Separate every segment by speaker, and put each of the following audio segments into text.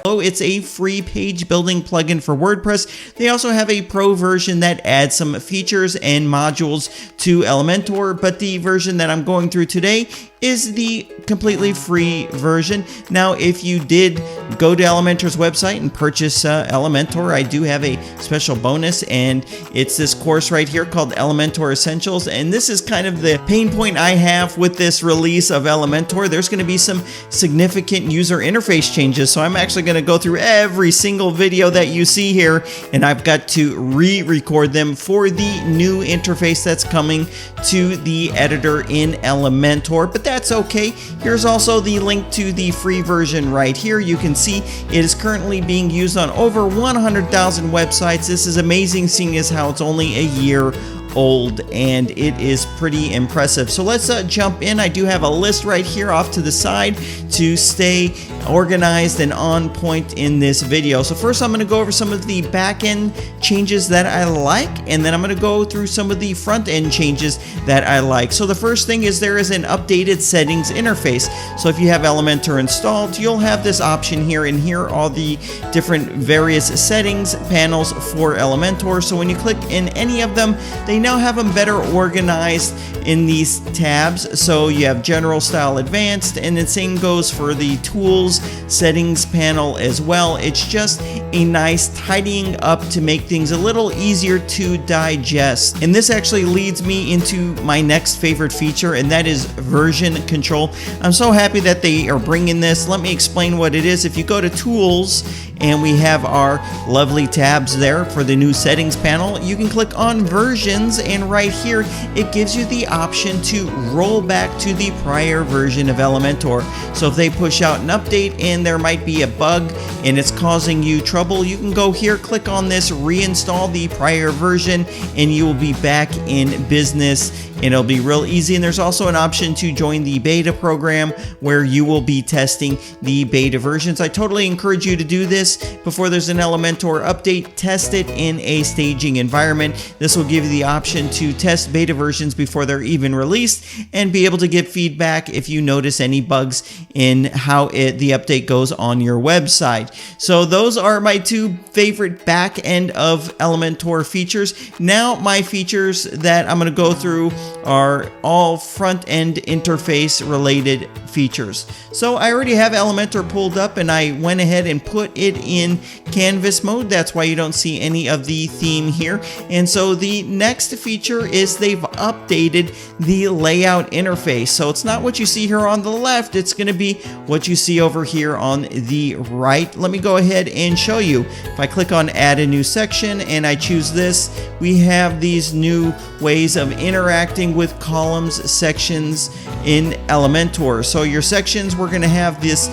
Speaker 1: It's a free page building plugin for WordPress. They also have a pro version that adds some features and modules to Elementor, but the version that I'm going through today is the completely free version. Now, if you did go to Elementor's website and purchase Elementor, I do have a special bonus, and it's this course right here called Elementor Essentials. And this is kind of the pain point I have with this release of Elementor. There's going to be some significant user interface changes, so I'm actually going to go through every single video that you see here, and I've got to re-record them for the new interface that's coming to the editor in Elementor. But that's okay. Here's also the link to the free version right here. You can see it is currently being used on over 100,000 websites. This is amazing, seeing as how it's only a year old, and it is pretty impressive. So let's jump in. I do have a list right here off to the side to stay organized and on point in this video. So first I'm going to go over some of the back-end changes that I like, and then I'm going to go through some of the front-end changes that I like. So the first thing is there is an updated settings interface. So if you have Elementor installed, you'll have this option here, and here are all the different various settings panels for Elementor. So when you click in any of them, they now have them better organized in these tabs. So you have general, style, advanced, and the same goes for the tools settings panel as well. It's just a nice tidying up to make things a little easier to digest. And this actually leads me into my next favorite feature, and that is version control. I'm so happy that they are bringing this. Let me explain what it is. If you go to tools, and we have our lovely tabs there for the new settings panel, you can click on versions, and right here it gives you the option to roll back to the prior version of Elementor. So if they push out an update and there might be a bug and it's causing you trouble, you can go here, click on this, reinstall the prior version, and you will be back in business. And it'll be real easy. And there's also an option to join the beta program where you will be testing the beta versions. I totally encourage you to do this before there's an Elementor update. Test it in a staging environment. This will give you the option to test beta versions before they're even released and be able to give feedback if you notice any bugs in how the update goes on your website. So those are my two favorite back end of Elementor features. Now my features that I'm going to go through are all front-end interface related features. So I already have Elementor pulled up, and I went ahead and put it in canvas mode. That's why you don't see any of the theme here. And so the next feature is they've updated the layout interface. So it's not what you see here on the left, it's going to be what you see over here on the right. Let me go ahead and show you. If I click on add a new section and I choose this, we have these new ways of interacting with columns, sections in Elementor. So your sections, we're going to have this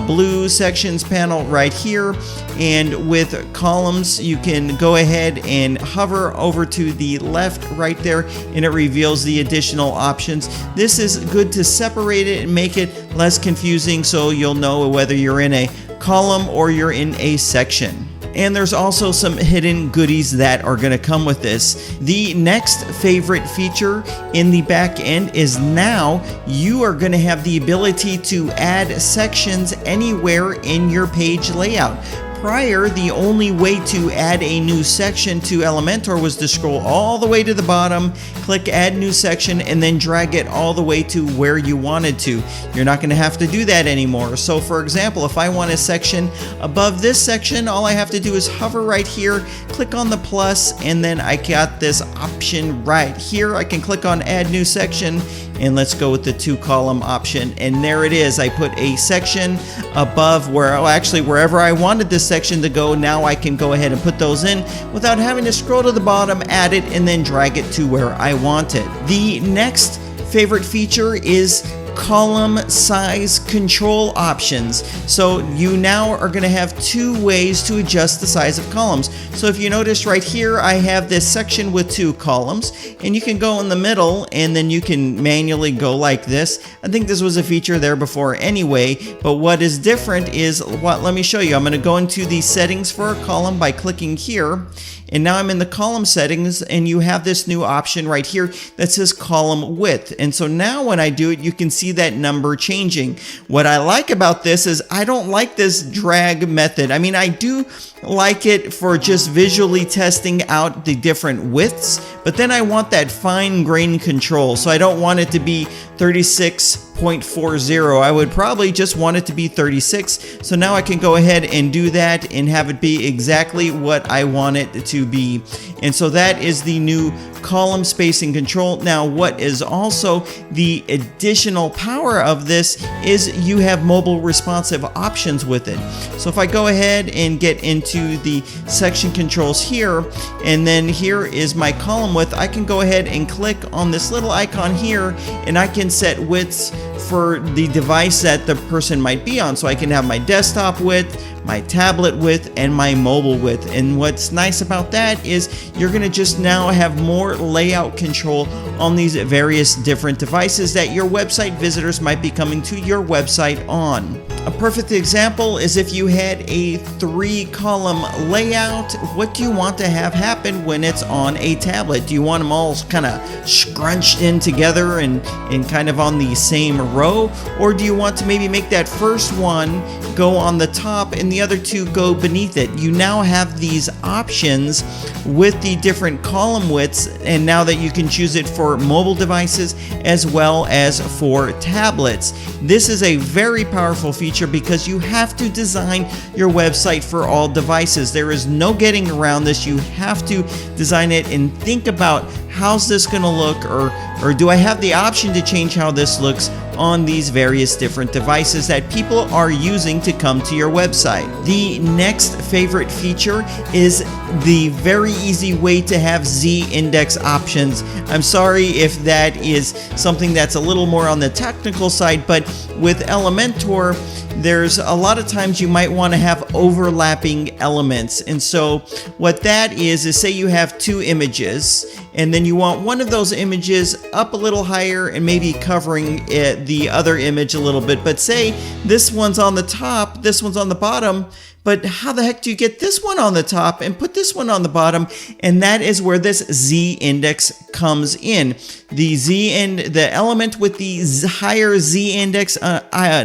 Speaker 1: blue sections panel right here, and with columns you can go ahead and hover over to the left right there, and it reveals the additional options. This is good to separate it and make it less confusing, so you'll know whether you're in a column or you're in a section. And there's also some hidden goodies that are going to come with this. The next favorite feature in the back end is now you are going to have the ability to add sections anywhere in your page layout. Prior, the only way to add a new section to Elementor was to scroll all the way to the bottom, click add new section, and then drag it all the way to where you wanted to. You're not going to have to do that anymore. So for example, if I want a section above this section, all I have to do is hover right here, click on the plus, and then I got this option right here. I can click on add new section, and let's go with the 2-column option, and there it is. I put a section above wherever I wanted this section to go. Now I can go ahead and put those in without having to scroll to the bottom, add it, and then drag it to where I want it. The next favorite feature is column size control options. So you now are going to have two ways to adjust the size of columns. So if you notice right here, I have this section with 2 columns, and you can go in the middle and then you can manually go like this. I think this was a feature there before anyway, but what is different is let me show you. I'm going to go into the settings for a column by clicking here, and now I'm in the column settings, and you have this new option right here that says column width. And so now when I do it, you can see that number changing. What I like about this is I don't like this drag method. I mean, I do like it for just visually testing out the different widths, but then I want that fine grain control. So I don't want it to be 36.40. I would probably just want it to be 36. So now I can go ahead and do that and have it be exactly what I want it to be. And so that is the new column spacing control. Now, what is also the additional power of this is you have mobile responsive options with it. So if I go ahead and get into the section controls here, and then here is my column width, I can go ahead and click on this little icon here, and I can set widths for the device that the person might be on. So I can have my desktop width, my tablet width, and my mobile width. And what's nice about that is you're gonna just now have more layout control on these various different devices that your website visitors might be coming to your website on. A perfect example is if you had a 3-column layout, what do you want to have happen when it's on a tablet? Do you want them all kind of scrunched in together and kind of on the same row? Or do you want to maybe make that first one go on the top and the other two go beneath it? You now have these options with the different column widths, and now that you can choose it for mobile devices as well as for tablets. This is a very powerful feature because you have to design your website for all devices. There is no getting around this. You have to design it and think about, how's this going to look, or do I have the option to change how this looks on these various different devices that people are using to come to your website. The next favorite feature is the very easy way to have z-index options. I'm sorry if that is something that's a little more on the technical side, but with Elementor, there's a lot of times you might want to have overlapping elements. And so what that is say you have 2 images, and then you want one of those images up a little higher and maybe covering the other image a little bit. But say this one's on the top, this one's on the bottom, but how the heck do you get this one on the top and put this one on the bottom? And that is where this z-index comes in. The element with the higher z-index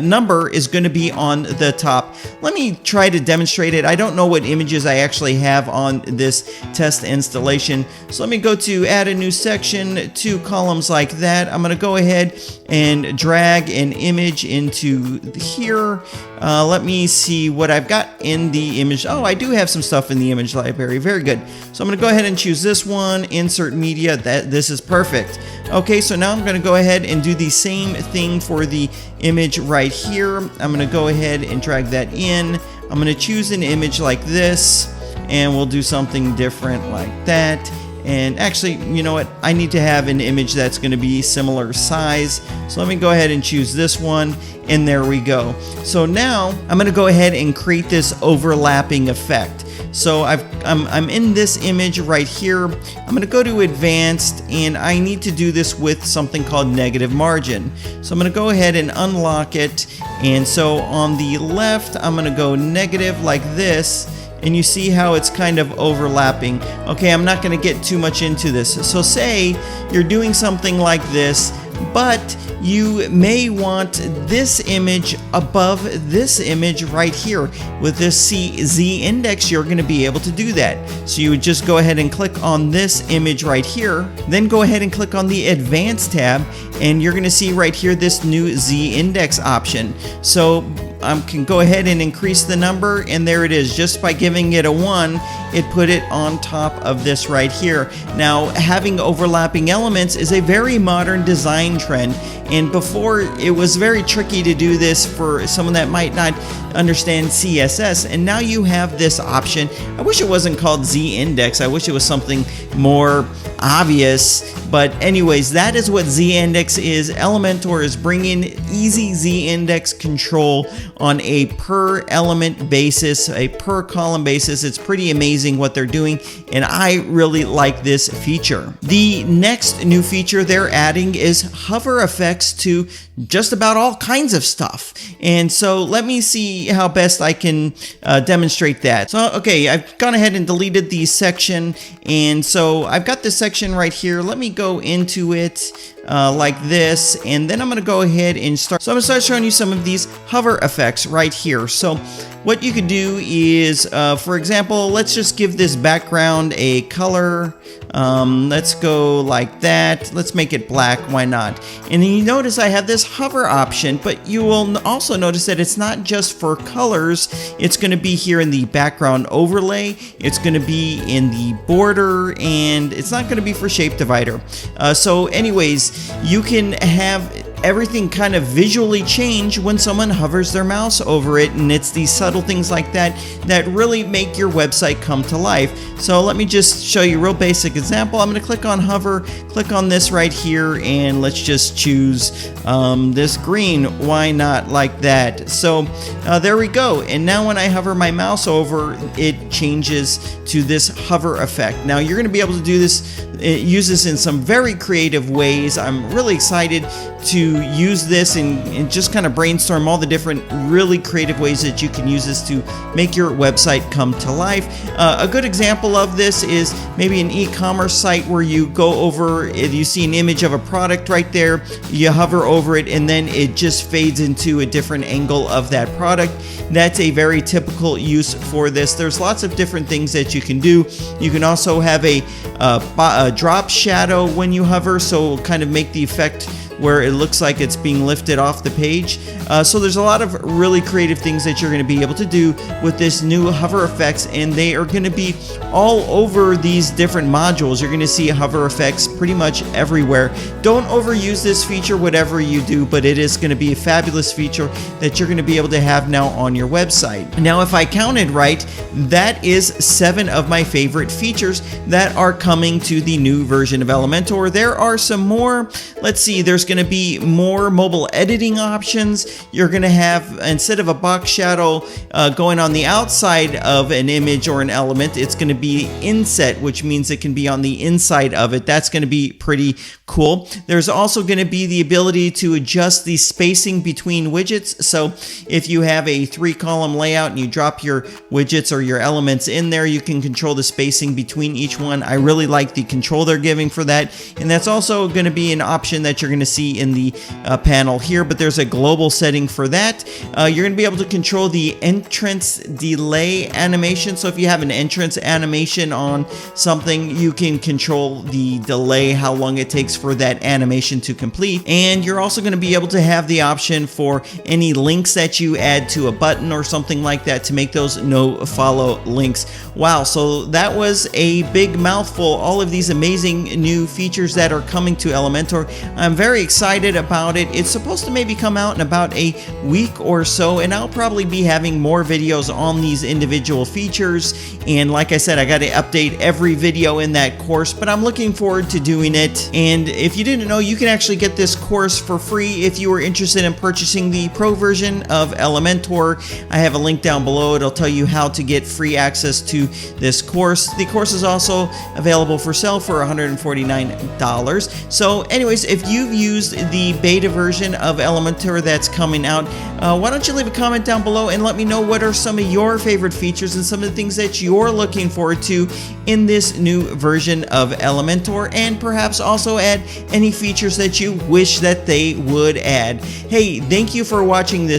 Speaker 1: number is going to be on the top. Let me try to demonstrate it. I don't know what images I actually have on this test installation. So let me go to add a new section, 2 columns like that. I'm going to go ahead and drag an image into here. Let me see what I've got in the image. Oh, I do have some stuff in the image library. Very good. So I'm going to go ahead and choose this one, insert media. This is perfect. Okay, so now I'm going to go ahead and do the same thing for the image right here. I'm going to go ahead and drag that in. I'm going to choose an image like this, and we'll do something different like that. And actually, you know what? I need to have an image that's going to be similar size. So let me go ahead and choose this one, and there we go. So now I'm going to go ahead and create this overlapping effect. So I'm in this image right here. I'm going to go to advanced, and I need to do this with something called negative margin. So I'm going to go ahead and unlock it. And so on the left, I'm going to go negative like this. And you see how it's kind of overlapping. Okay, I'm not going to get too much into this. So say you're doing something like this, but you may want this image above this image right here. With this z-index, you're going to be able to do that. So you would just go ahead and click on this image right here, then go ahead and click on the Advanced tab, and you're going to see right here this new z-index option. So I can go ahead and increase the number, and there it is. Just by giving it a 1, it put it on top of this right here. Now, having overlapping elements is a very modern design trend, and before it was very tricky to do this for someone that might not understand CSS, and now you have this option. I wish it wasn't called z-index. I wish it was something more obvious, But anyways, that is what Z-index is. Elementor is bringing easy Z-index control on a per element basis, a per column basis. It's pretty amazing what they're doing, and I really like this feature. The next new feature they're adding is hover effects to just about all kinds of stuff. And so let me see how best I can demonstrate that. So, okay, I've gone ahead and deleted the section, and so I've got this section right here. Let me go into it like this, and then I'm going to go ahead and start. So I'm going to start showing you some of these hover effects right here. So what you could do is, for example, let's just give this background a color. Let's go like that. Let's make it black. Why not? And then you notice I have this hover option, but you will also notice that it's not just for colors. It's going to be here in the background overlay. It's going to be in the border, and it's not going to be for shape divider. So anyways, you can have everything kind of visually change when someone hovers their mouse over it, and it's these subtle things like that that really make your website come to life. So let me just show you a real basic example. I'm going to click on hover, click on this right here, and let's just choose this green. Why not? Like that. So there we go. And now when I hover my mouse over, it changes to this hover effect. Now you're going to be able to do this, use this in some very creative ways. I'm really excited to use this and just kind of brainstorm all the different really creative ways that you can use this to make your website come to life. A good example of this is maybe an e-commerce site where you go over, if you see an image of a product right there, you hover over it, and then it just fades into a different angle of that product. That's a very typical use for this. There's lots of different things that you can do. You can also have a drop shadow when you hover, so kind of make the effect where it looks like it's being lifted off the page. So there's a lot of really creative things that you're going to be able to do with this new hover effects, and they are going to be all over these different modules. You're going to see hover effects pretty much everywhere. Don't overuse this feature, whatever you do, but it is going to be a fabulous feature that you're going to be able to have now on your website. Now, if I counted right, that is 7 of my favorite features that are coming to the new version of Elementor. There are some more. Let's see, there's going to be more mobile editing options. You're going to have, instead of a box shadow going on the outside of an image or an element, it's going to be inset, which means it can be on the inside of it. That's going to be pretty cool. There's also going to be the ability to adjust the spacing between widgets. So if you have a 3-column layout and you drop your widgets or your elements in there, you can control the spacing between each one. I really like the control they're giving for that. And that's also going to be an option that you're going to see in the panel here, but there's a global setting for that. You're going to be able to control the entrance delay animation. So if you have an entrance animation on something, you can control the delay, how long it takes for that animation to complete. And you're also going to be able to have the option for any links that you add to a button or something like that to make those no follow links. Wow, so that was a big mouthful. All of these amazing new features that are coming to Elementor. I'm very excited about it. It's supposed to maybe come out in about a week or so, and I'll probably be having more videos on these individual features. And like I said, I got to update every video in that course, but I'm looking forward to doing it. And if you didn't know, you can actually get this course for free if you are interested in purchasing the pro version of Elementor. I have a link down below. It'll tell you how to get free access to this course. The course is also available for sale for $149. So anyways, if you've used the beta version of Elementor that's coming out, why don't you leave a comment down below and let me know what are some of your favorite features and some of the things that you're looking forward to in this new version of Elementor, and perhaps also add any features that you wish that they would add. Hey, thank you for watching this